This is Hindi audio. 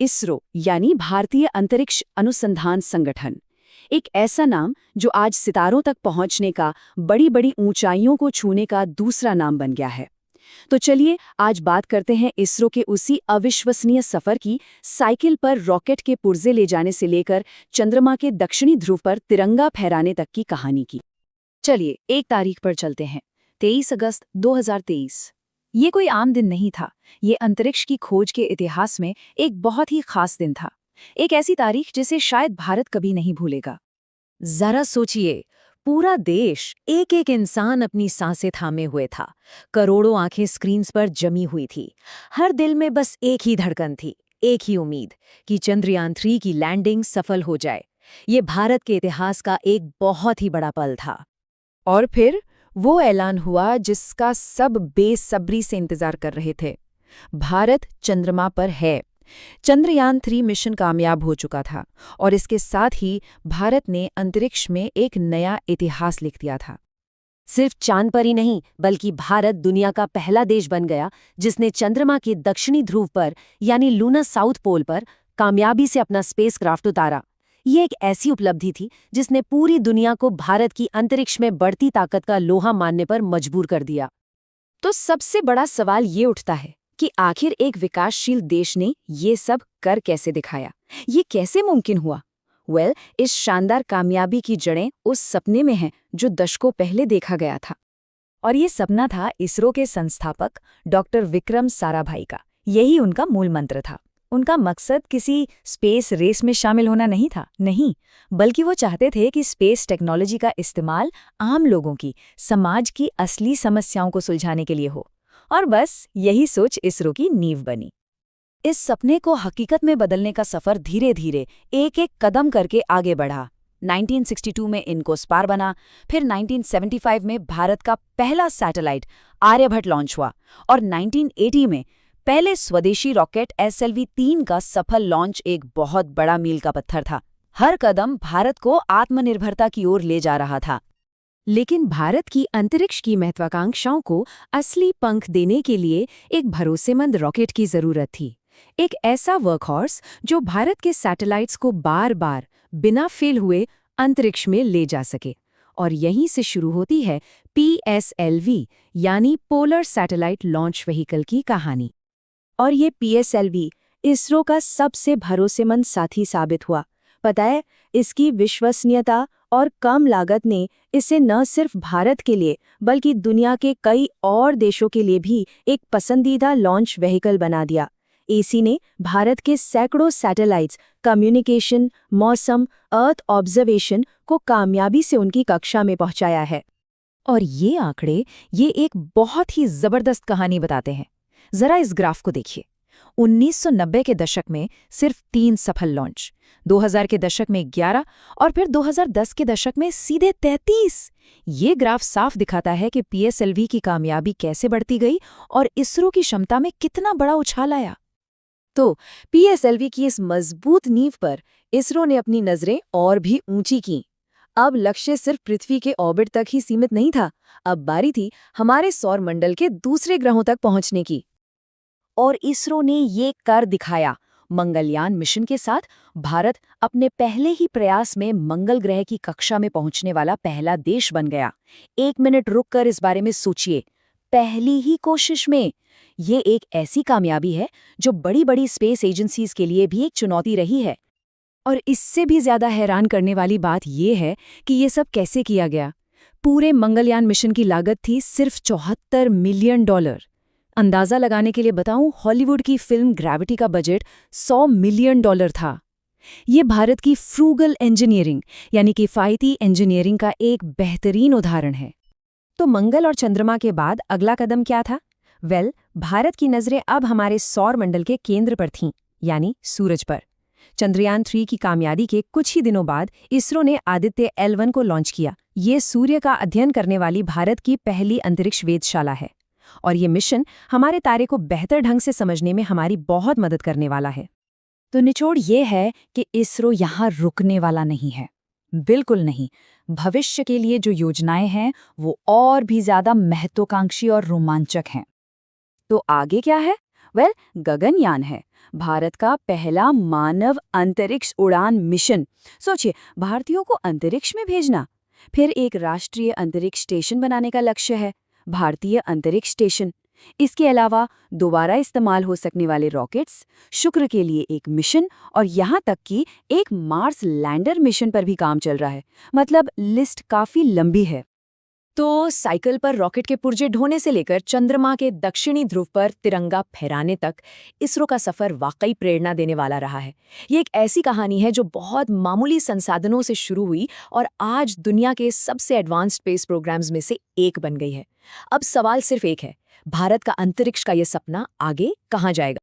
इसरो यानी भारतीय अंतरिक्ष अनुसंधान संगठन, एक ऐसा नाम जो आज सितारों तक पहुंचने का, बड़ी बड़ी ऊंचाइयों को छूने का दूसरा नाम बन गया है। तो चलिए आज बात करते हैं इसरो के उसी अविश्वसनीय सफर की, साइकिल पर रॉकेट के पुर्जे ले जाने से लेकर चंद्रमा के दक्षिणी ध्रुव पर तिरंगा फहराने तक की कहानी की। चलिए एक तारीख पर चलते हैं, 23 अगस्त 2023। ये कोई आम दिन नहीं था, ये अंतरिक्ष की खोज के इतिहास में एक बहुत ही खास दिन था। एक ऐसी तारीख जिसे शायद भारत कभी नहीं भूलेगा। जरा सोचिए, पूरा देश, एक एक इंसान अपनी सांसें थामे हुए था। करोड़ों आंखें स्क्रीन्स पर जमी हुई थी। हर दिल में बस एक ही धड़कन थी, एक ही उम्मीद कि चंद्रयान 3 की लैंडिंग सफल हो जाए। ये भारत के इतिहास का एक बहुत ही बड़ा पल था। और फिर वो ऐलान हुआ जिसका सब बेसब्री से इंतजार कर रहे थे। भारत चंद्रमा पर है। चंद्रयान 3 मिशन कामयाब हो चुका था और इसके साथ ही भारत ने अंतरिक्ष में एक नया इतिहास लिख दिया था। सिर्फ चांद पर ही नहीं, बल्कि भारत दुनिया का पहला देश बन गया जिसने चंद्रमा के दक्षिणी ध्रुव पर यानी लूना साउथ पोल पर कामयाबी से अपना स्पेसक्राफ्ट उतारा। ये एक ऐसी उपलब्धि थी जिसने पूरी दुनिया को भारत की अंतरिक्ष में बढ़ती ताकत का लोहा मानने पर मजबूर कर दिया। तो सबसे बड़ा सवाल ये उठता है कि आखिर एक विकासशील देश ने ये सब कर कैसे दिखाया? ये कैसे मुमकिन हुआ? इस शानदार कामयाबी की जड़ें उस सपने में हैं जो दशकों पहले देखा गया था। और ये सपना था इसरो के संस्थापक डॉक्टर विक्रम साराभाई का। यही उनका मूल मंत्र था। उनका मकसद किसी स्पेस रेस में शामिल होना नहीं था, नहीं, बल्कि वो चाहते थे कि स्पेस टेक्नोलॉजी का इस्तेमाल आम लोगों की, समाज की असली समस्याओं को सुलझाने के लिए हो। और बस यही सोच इसरो की नींव बनी। इस सपने को हकीकत में बदलने का सफर धीरे धीरे, एक एक कदम करके आगे बढ़ा। 1962 में इनकोस्पार बना, फिर 1975 में भारत का पहला सैटेलाइट आर्यभट्ट लॉन्च हुआ और 1980 में पहले स्वदेशी रॉकेट SLV-3 का सफल लॉन्च एक बहुत बड़ा मील का पत्थर था। हर कदम भारत को आत्मनिर्भरता की ओर ले जा रहा था। लेकिन भारत की अंतरिक्ष की महत्वाकांक्षाओं को असली पंख देने के लिए एक भरोसेमंद रॉकेट की जरूरत थी। एक ऐसा वर्कहॉर्स जो भारत के सैटेलाइट्स को बार बार बिना फेल हुए अंतरिक्ष में ले जा सके। और यहीं से शुरू होती है PSLV यानी पोलर सैटेलाइट लॉन्च व्हीकल की कहानी। और ये PSLV इसरो का सबसे भरोसेमंद साथी साबित हुआ। पता है, इसकी विश्वसनीयता और कम लागत ने इसे न सिर्फ भारत के लिए बल्कि दुनिया के कई और देशों के लिए भी एक पसंदीदा लॉन्च व्हीकल बना दिया। इसी ने भारत के सैकड़ों सैटेलाइट्स, कम्युनिकेशन, मौसम, अर्थ ऑब्जर्वेशन को कामयाबी से उनकी कक्षा में पहुंचाया है। और ये आंकड़े ये एक बहुत ही जबरदस्त कहानी बताते हैं। जरा इस ग्राफ को देखिए। 1990 के दशक में सिर्फ 3 सफल लॉन्च, 2000 के दशक में 11 और फिर 2010 के दशक में सीधे 33। ये ग्राफ साफ दिखाता है कि PSLV की कामयाबी कैसे बढ़ती गई और इसरो की क्षमता में कितना बड़ा उछाल आया। तो PSLV की इस मजबूत नींव पर इसरो ने अपनी नजरें और भी ऊंची कीं। अब लक्ष्य सिर्फ पृथ्वी के ऑर्बिट तक ही सीमित नहीं था, अब बारी थी हमारे सौर मंडल के दूसरे ग्रहों तक पहुंचने की। और इसरो ने ये कर दिखाया। मंगलयान मिशन के साथ भारत अपने पहले ही प्रयास में मंगल ग्रह की कक्षा में पहुंचने वाला पहला देश बन गया। 1 मिनट रुककर इस बारे में सोचिए, पहली ही कोशिश में। ये एक ऐसी कामयाबी है जो बड़ी बड़ी स्पेस एजेंसीज के लिए भी एक चुनौती रही है। और इससे भी ज्यादा हैरान करने वाली बात यह है कि ये सब कैसे किया गया। पूरे मंगलयान मिशन की लागत थी सिर्फ $74 मिलियन। अंदाजा लगाने के लिए बताऊं, हॉलीवुड की फिल्म ग्रेविटी का बजट $100 मिलियन था। ये भारत की फ्रूगल इंजीनियरिंग यानी किफायती इंजीनियरिंग का एक बेहतरीन उदाहरण है। तो मंगल और चंद्रमा के बाद अगला कदम क्या था? भारत की नजरें अब हमारे सौर मंडल के केंद्र पर थीं, यानी सूरज पर। चंद्रयान 3 की कामयाबी के कुछ ही दिनों बाद इसरो ने आदित्य L1 को लॉन्च किया। ये सूर्य का अध्ययन करने वाली भारत की पहली अंतरिक्ष वेधशाला है और ये मिशन हमारे तारे को बेहतर ढंग से समझने में हमारी बहुत मदद करने वाला है। तो निचोड़ ये है कि इसरो यहाँ रुकने वाला नहीं है, बिल्कुल नहीं। भविष्य के लिए जो योजनाएं हैं वो और भी ज्यादा महत्वाकांक्षी और रोमांचक हैं। तो आगे क्या है? गगनयान है, भारत का पहला मानव अंतरिक्ष उड़ान मिशन। सोचिए, भारतीयों को अंतरिक्ष में भेजना। फिर एक राष्ट्रीय अंतरिक्ष स्टेशन बनाने का लक्ष्य है, भारतीय अंतरिक्ष स्टेशन। इसके अलावा दोबारा इस्तेमाल हो सकने वाले रॉकेट्स, शुक्र के लिए एक मिशन और यहाँ तक कि एक मार्स लैंडर मिशन पर भी काम चल रहा है। मतलब लिस्ट काफी लंबी है। तो साइकिल पर रॉकेट के पुर्जे ढोने से लेकर चंद्रमा के दक्षिणी ध्रुव पर तिरंगा फहराने तक इसरो का सफर वाकई प्रेरणा देने वाला रहा है। ये एक ऐसी कहानी है जो बहुत मामूली संसाधनों से शुरू हुई और आज दुनिया के सबसे एडवांस्ड स्पेस प्रोग्राम्स में से एक बन गई है। अब सवाल सिर्फ एक है, भारत का अंतरिक्ष का ये सपना आगे कहाँ जाएगा?